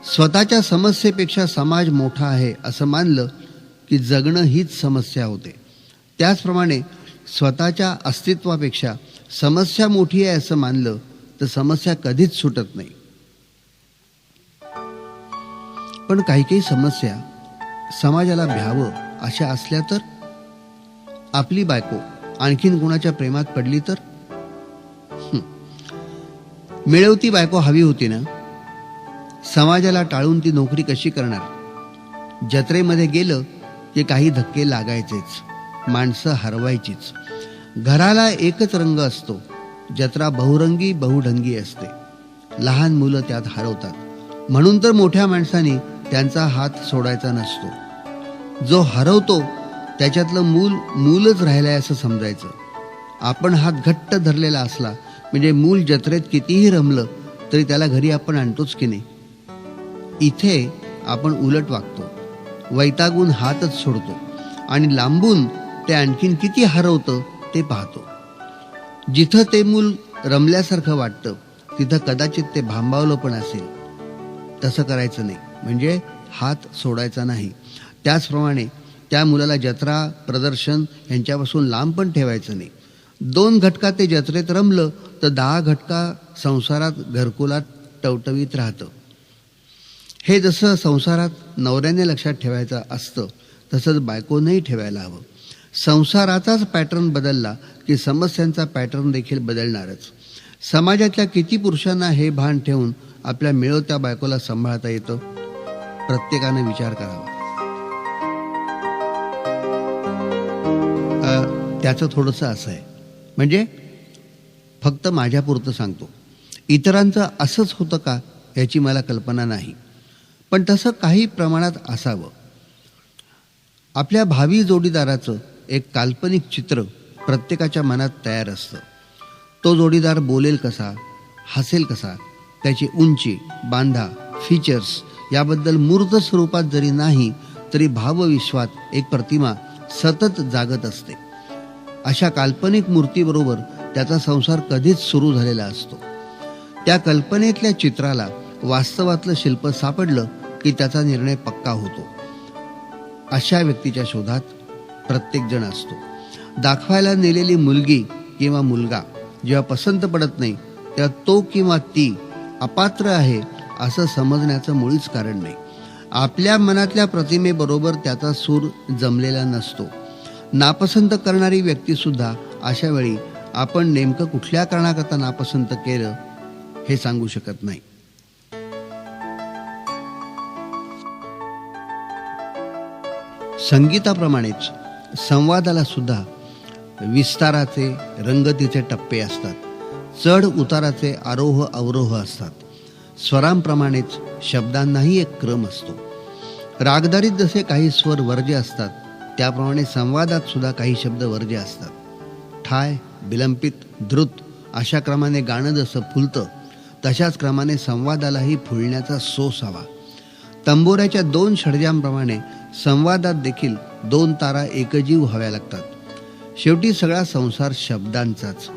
स्वतःच्या समस्येपेक्षा समाज मोठा आहे असं मानलं की जगणं हीच समस्या होते. त्याचप्रमाणे स्वतःच्या अस्तित्वापेक्षा समस्या मोठी आहे असं मानलं तर समस्या कधीच सुटत नाही. पण काही काही समस्या समाजाला भ्यावं अशा असल्या तर, आपली बायको आणखीन कुणाच्या प्रेमात पडली तर, मिळवती बायको हवी होती ना, समाजाला टाळून ती नोकरी कशी करणार? जत्रेमध्ये गेलं की काही धक्के लागायचेच, माणसं हरवायचीच. घराला एकच रंग असतो, जत्रा बहुरंगी बहुढंगी असते. लहान मुलं त्यात हरवतात. म्हणून तर मोठ्या माणसांनी त्यांचा हात सोडायचा नसतो. जो हरवतो त्याच्यातलं मूलच राहिलंय असं समजायचं. आपण हात घट्ट धरलेला असला म्हणजे मूल जत्रेत कितीही रमलं तरी त्याला घरी आपण आणतोच की नाही. इथे आपण उलट वागतो, वैतागून हातच सोडतो आणि लांबून ते आणखीन किती हरवतं ते पाहतो. जिथं ते मूल रमल्यासारखं वाटतं तिथं कदाचित ते भांबावलं पण असेल. तसं करायचं नाही, म्हणजे हात सोडायचा नाही. त्याचप्रमाणे त्या मुलाला जत्रा प्रदर्शन यांच्यापासून लांब पण ठेवायचं नाही. 2 घटका ते जत्रेत रमलं तर 10 घटका संसारात घरकुलात टवटवीत राहतं. हे जसं संसारात नवऱ्याने लक्षात ठेवायचं असतं तसंच बायकोनंही ठेवायला हवं. संसाराचाच पॅटर्न बदलला की समस्यांचा पॅटर्न देखील बदलणारच. समाजातल्या किती पुरुषांना हे भान ठेवून आपल्या मिळवत्या बायकोला सांभाळता येतं? प्रत्येकानं विचार करावा. त्याचं थोडंसं असं आहे, म्हणजे फक्त माझ्यापुरतं सांगतो, इतरांचं असंच होतं का याची मला कल्पना नाही, पण तसं काही प्रमाणात असावं. आपल्या भावी जोडीदाराचं एक काल्पनिक चित्र प्रत्येकाच्या मनात तयार असतं. तो जोडीदार बोलेल कसा, हसेल कसा, त्याची उंची, बांधा, फीचर्स याबद्दल मूर्त स्वरूपात जरी नाही तरी भावविश्वात एक प्रतिमा सतत जागत असते. अशा काल्पनिक मूर्तीबरोबर त्याचा संसार कधीच सुरू झालेला असतो. त्या कल्पनेतल्या चित्राला वास्तवातलं शिल्प सापडलं की त्याचा निर्णय पक्का होतो. अशा व्यक्तीच्या शोधात प्रत्येक जण असतो. दाखवायला नेलेली मुलगी किंवा मुलगा जेव्हा पसंत पडत नाही तेव्हा तो किंवा ती अपात्र आहे असं समजण्याचं मुळीच कारण नाही. आपल्या मनातल्या प्रतिमेबरोबर त्याचा सूर जमलेला नसतो. नापसंत करणारी व्यक्ती सुद्धा अशा वेळी आपण नेमकं कुठल्या कारणाकरता नापसंत केलं हे सांगू शकत नाही. संगीताप्रमाणेच संवादाला सुद्धा विस्ताराचे, रंगतीचे टप्पे असतात. चढ उताराचे आरोह अवरोह असतात. स्वरांप्रमाणेच शब्दांनाही एक क्रम असतो. रागदारीत जसे काही स्वर वर्ज्य असतात त्याप्रमाणे संवादात सुद्धा काही शब्द वर्ज्य असतात. ठाय, विलंबित, द्रुत अशा क्रमाने गाणं जसं फुलतं तशाच क्रमाने संवादालाही फुलण्याचा सोस हवा. तंबोऱ्याच्या 2 षडजांप्रमाणे संवादात देखील 2 तारा एकजीव हव्या लागतात. शेवटी सगळा संसार शब्दांचाच,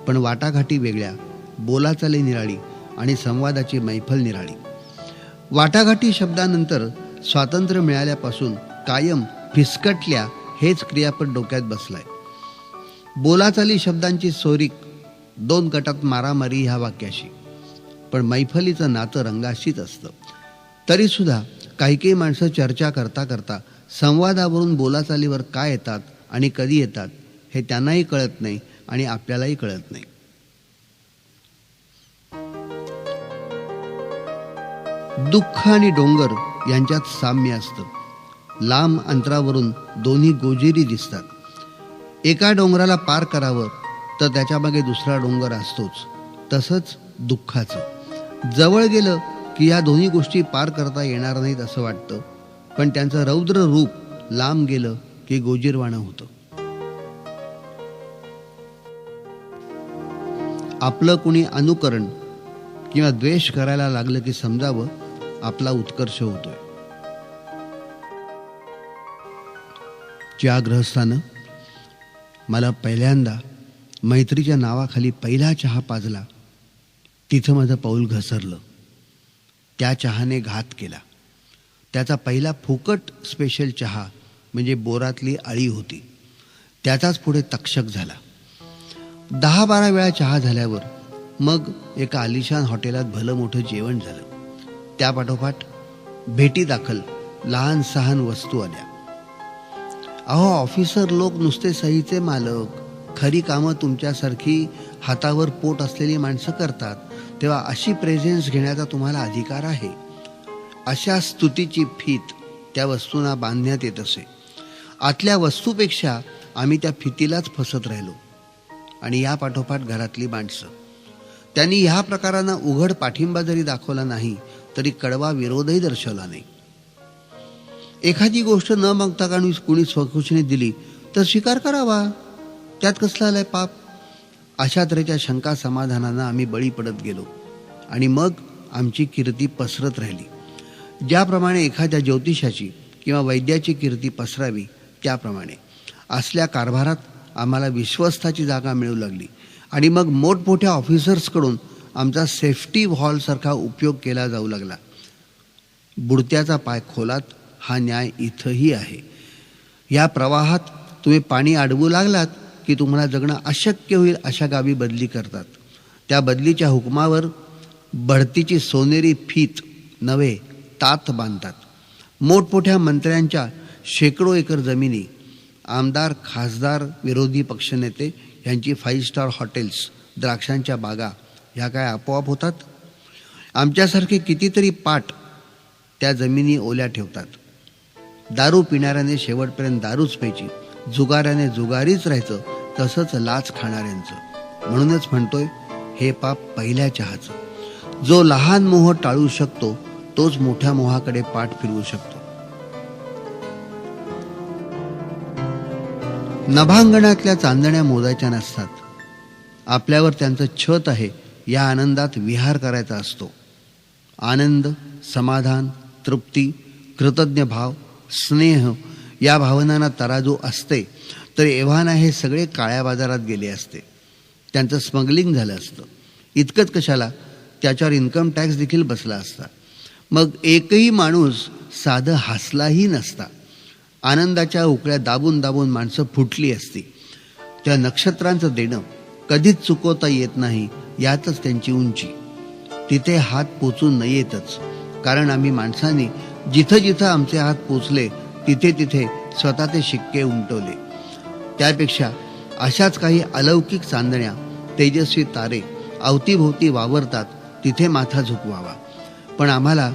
पण वाटाघाटी वेगळ्या, बोलाचाली निराळी आणि संवादाची मैफल निराळी. वाटाघाटी शब्दानंतर स्वातंत्र्य मिळाल्यापासून कायम फिसकटल्या हेच क्रियापद डोक्यात बसलाय. बोलाचाली शब्दांची सोरीक 2 गटात मारामारी ह्या वाक्याशी, पण मैफलीचं नातं रंगाशीच असतं. तरी सुद्धा काही काही माणसं चर्चा करता करता संवादावरून बोलाचालीवर काय येतात आणि कधी येतात हे त्यांनाही कळत नाही आणि आपल्यालाही कळत नाही. दुःख आणि डोंगर यांच्यात साम्य असतं. लांब अंतरावरून दोन्ही गोजिरी दिसतात. एका डोंगराला पार करावं तर त्याच्यामागे दुसरा डोंगर असतोच. तसंच दुःखाचं जवळ गेलं की या दोन्ही गोष्टी पार करता येणार नाहीत असं वाटतं, पण त्यांचं रौद्र रूप लांब गेलं की गोजीरवाणं होतं. आपलं कुणी अनुकरण किंवा द्वेष करायला लागलं की समजावं आपला उत्कर्ष होतोय. ज्या गृहस्थानं मला पहिल्यांदा मैत्रीच्या नावाखाली पहिला चहा पाजला तिथं माझं पाऊल घसरलं. त्या चहाने घात केला. त्याचा पहिला फुकट स्पेशल चहा म्हणजे बोरातली अळी होती. त्याचाच पुढे तक्षक झाला. 10-12 वेळा चहा झाल्यावर मग एका आलिशान हॉटेलात भलं मोठं जेवण झालं. त्यापाठोपाठ भेटी दाखल लहान सहान वस्तू आल्या. अहो ऑफिसर लोक नुसते सहीचे मालक, खरी कामं तुमच्यासारखी हातावर पोट असलेली माणसं करतात, तेव्हा अशी प्रेझेन्स घेण्याचा तुम्हाला अधिकार आहे. अशा स्तुतीची फीत त्या वस्तूंना बांधण्यात येत असे. आतल्या वस्तूपेक्षा आम्ही त्या फितीलाच फसत राहिलो. आणि या पाठोपाठ घरातली माणसं, त्यांनी ह्या प्रकारांना उघड पाठिंबा जरी दाखवला नाही तरी कडवा विरोधही दर्शवला नाही. एखादी गोष्ट न मागता कुणी स्वखुशीने दिली तर स्वीकार करावा, त्यात कसला आलाय पाप. अशा तऱ्हेच्या शंका समाधानांना आम्ही बळी पडत गेलो आणि मग आमची कीर्ती पसरत राहिली. ज्याप्रमाणे एखाद्या ज्योतिषाची किंवा वैद्याची कीर्ती पसरावी त्याप्रमाणे असल्या कारभारात आम्हाला विश्वस्ताची जागा मिळू लागली. आणि मग मोठमोठ्या ऑफिसर्सकडून आमचा सेफ्टी हॉलसारखा उपयोग केला जाऊ लागला. बुडत्याचा पाय खोलात हा न्याय इथंही आहे. या प्रवाहात तुम्ही पाणी अडवू लागलात की तुम्हाला जगणं अशक्य होईल अशा गावी बदली करतात. त्या बदलीच्या हुकमावर बढतीची सोनेरी फीत नव्हे तात बांधतात. मोठमोठ्या मंत्र्यांच्या शेकडो एकर जमिनी, आमदार खासदार विरोधी पक्षनेते यांची 5 स्टार हॉटेल्स, द्राक्षांच्या बागा ह्या काय आपोआप होतात? आमच्यासारखे कितीतरी पाट त्या जमिनी ओल्या ठेवतात. दारू पिणाऱ्याने शेवटपर्यंत दारूच प्यायची, जुगाऱ्याने जुगारीच राहायचं, तसंच लाच खाणाऱ्यांचं. म्हणूनच म्हणतोय हे पाप पहिल्या चहाचं. जो लहान मोह टाळू शकतो तोच मोठ्या मोहाकडे पाठ फिरवू शकतो. नभांगणातल्या चांदण्या मोजायच्या नसतात. आपल्यावर त्यांचं छत आहे या आनंदात विहार करायचा असतो. आनंद, समाधान, तृप्ती, कृतज्ञ भाव, स्नेह या भावनांना तराजू असते तर एव्हाना हे सगळे काळ्या बाजारात गेले असते. त्यांचं स्मगलिंग झालं असतं. इतकंच कशाला, त्याच्यावर इन्कम टॅक्स देखील बसला असता. मग एकही माणूस साधं हसलाही नसता. आनंदाच्या उकळ्या दाबून दाबून माणसं फुटली असती. त्या नक्षत्रांचं देणं कधीच चुकवता येत नाही, यातच त्यांची उंची. तिथे हात पोचून नयेतच. कारण आम्ही माणसांनी जिथं जिथं आमचे हात पोचले तिथे तिथे स्वतः ते शिक्के उमटवले. त्यापेक्षा अशाच काही अलौकिक चांदण्या, तेजस्वी तारे अवतीभोवती वावरतात तिथे माथा झुकवावा. पण आम्हाला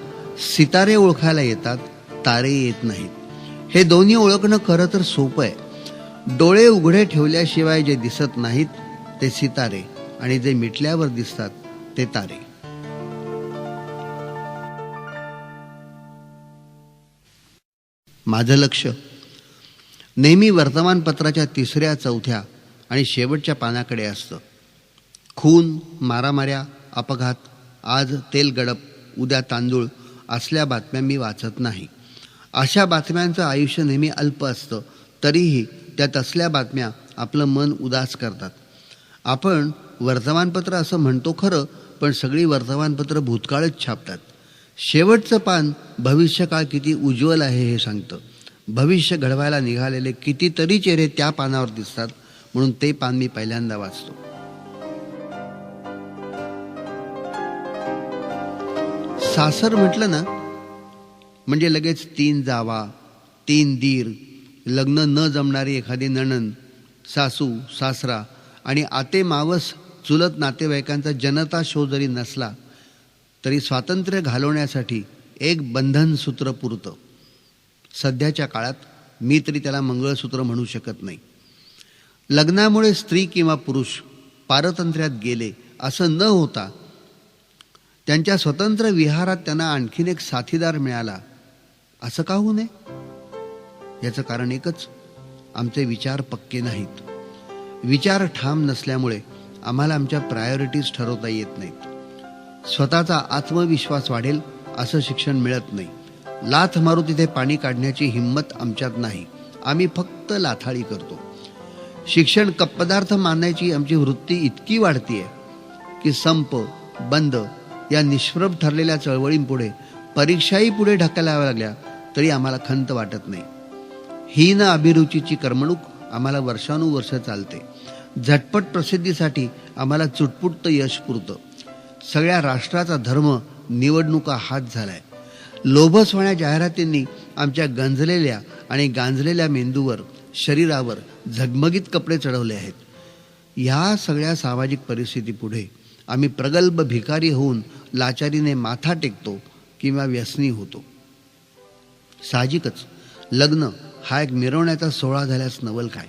सितारे ओळखायला येतात, तारे येत नाहीत. हे दोन्ही ओळखणं खरं तर सोपं आहे. डोळे उघडे ठेवल्याशिवाय जे दिसत नाहीत ते सितारे आणि जे मिटल्यावर दिसतात ते तारे. माझं लक्ष नेहमी वर्तमानपत्राच्या 3ऱ्या, 4थ्या आणि शेवटच्या पानाकडे असतं. खून, मारामाऱ्या, अपघात, आज तेल गडप, उद्या तांदूळ असल्या बातम्या मी वाचत नाही. अशा बातम्यांचं आयुष्य नेहमी अल्प असतं. तरीही त्यात असल्या बातम्या आपलं मन उदास करतात. आपण वर्तमानपत्र असं म्हणतो खरं, पण सगळी वर्तमानपत्र भूतकाळच छापतात. शेवटचं पान भविष्यकाळ किती उज्ज्वल आहे हे सांगतं. भविष्य घडवायला निघालेले कितीतरी चेहरे त्या पानावर दिसतात, म्हणून ते पान मी पहिल्यांदा वाचतो. सासर म्हटलं ना म्हणजे लगेच 3 जावा, 3 दीर, लग्न न जमणारी एखादी नणंद, सासू, सासरा आणि आते मावस चुलत नातेवाईकांचा जनता शो जरी नसला तरी स्वातंत्र्य घालवण्यासाठी एक बंधनसूत्र पुरतं. सध्याच्या काळात मी तरी त्याला मंगळसूत्र म्हणू शकत नाही. लग्नामुळे स्त्री किंवा पुरुष पारतंत्र्यात गेले असं न होता त्यांच्या स्वतंत्र विहारात त्यांना आणखीन एक साथीदार मिळाला असं का होऊ नये? याचं कारण एकच, आमचे विचार पक्के नाहीत. विचार ठाम नसल्यामुळे आम्हाला आमच्या प्रायोरिटीज ठरवता येत नाहीत. स्वतःचा आत्मविश्वास वाढेल असं शिक्षण मिळत नाही. लाथ मारू तिथे पाणी काढण्याची हिंमत आमच्यात नाही. आम्ही फक्त लाथाळी करतो. शिक्षण कपदार्थ मानण्याची आमची वृत्ती इतकी वाढतीये की संप, बंद या निष्प्रभ ठरलेल्या चळवळींपुढे परीक्षाही पुढे ढकलाव्या लागल्या तरी आम्हाला खंत वाटत नाही. हीन अभिरुचीची करमणूक आम्हाला वर्षानुवर्ष चालते. झटपट प्रसिद्धीसाठी आम्हाला चुटपुटतं यश पुरतं. सगळ्या राष्ट्राचा धर्म निवडणुका हाच झालाय. लोभसवाण्या जाहिरातींनी आमच्या गंजलेल्या आणि गांजलेल्या मेंदूवर, शरीरावर झगमगीत कपडे चढवले आहेत. ह्या सगळ्या सामाजिक परिस्थितीपुढे आम्ही प्रगल्भ भिकारी होऊन लाचारीने माथा टेकतो किंवा व्यसनी होतो. साहजिकच लग्न हा एक मिरवण्याचा सोहळा झाल्यास नवल काय.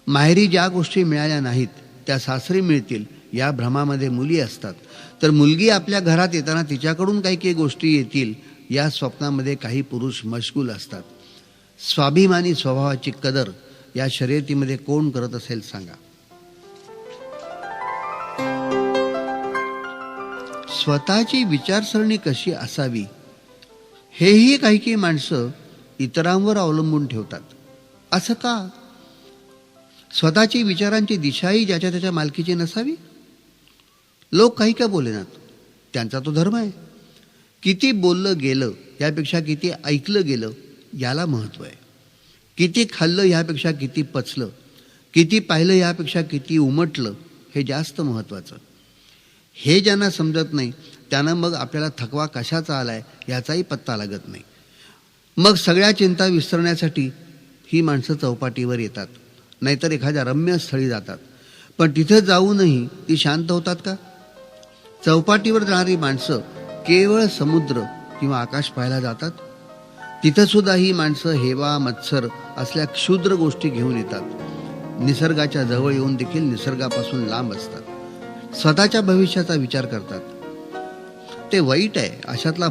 माहेरी ज्या गोष्टी मिळाल्या नाहीत त्या सासरी मिळतील या भ्रमामध्ये मुली असतात, तर मुलगी आपल्या घरात येताना तिच्याकडून काही काही गोष्टी येतील या स्वप्नामध्ये काही पुरुष मशगूल असतात. स्वाभिमानी स्वभावाची कदर या शर्यतीमध्ये कोण करत असेल सांगा. स्वतःची विचारसरणी कशी असावी हेही काही काही माणसं इतरांवर अवलंबून ठेवतात. असं का? स्वतःची विचारांची दिशाही ज्याच्या त्याच्या मालकीची नसावी. लोक काही का बोलेनात, त्यांचा तो धर्म आहे. किती बोललं गेलं यापेक्षा किती ऐकलं गेलं याला महत्त्व आहे. किती खाल्लं ह्यापेक्षा किती पचलं, किती पाहिलं ह्यापेक्षा किती उमटलं हे जास्त महत्त्वाचं. हे ज्यांना समजत नाही त्यांना मग आपल्याला थकवा कशाचा आलाय याचाही पत्ता लागत नाही. मग सगळ्या चिंता विसरण्यासाठी ही माणसं चौपाटीवर येतात, नाहीतर एखाद्या रम्य स्थळी जातात. पण तिथे जाऊनही ती शांत होतात का? चौपाटीवर जाणारी माणसं केवळ समुद्र किंवा आकाश पाहायला जातात. तिथं सुद्धा ही माणसं हेवा, मत्सर असल्या क्षुद्र गोष्टी घेऊन येतात. निसर्गाच्या जवळ येऊन देखील निसर्गापासून लांब असतात. स्वतःच्या भविष्याचा विचार करतात. ते वाईट आहे. अशातला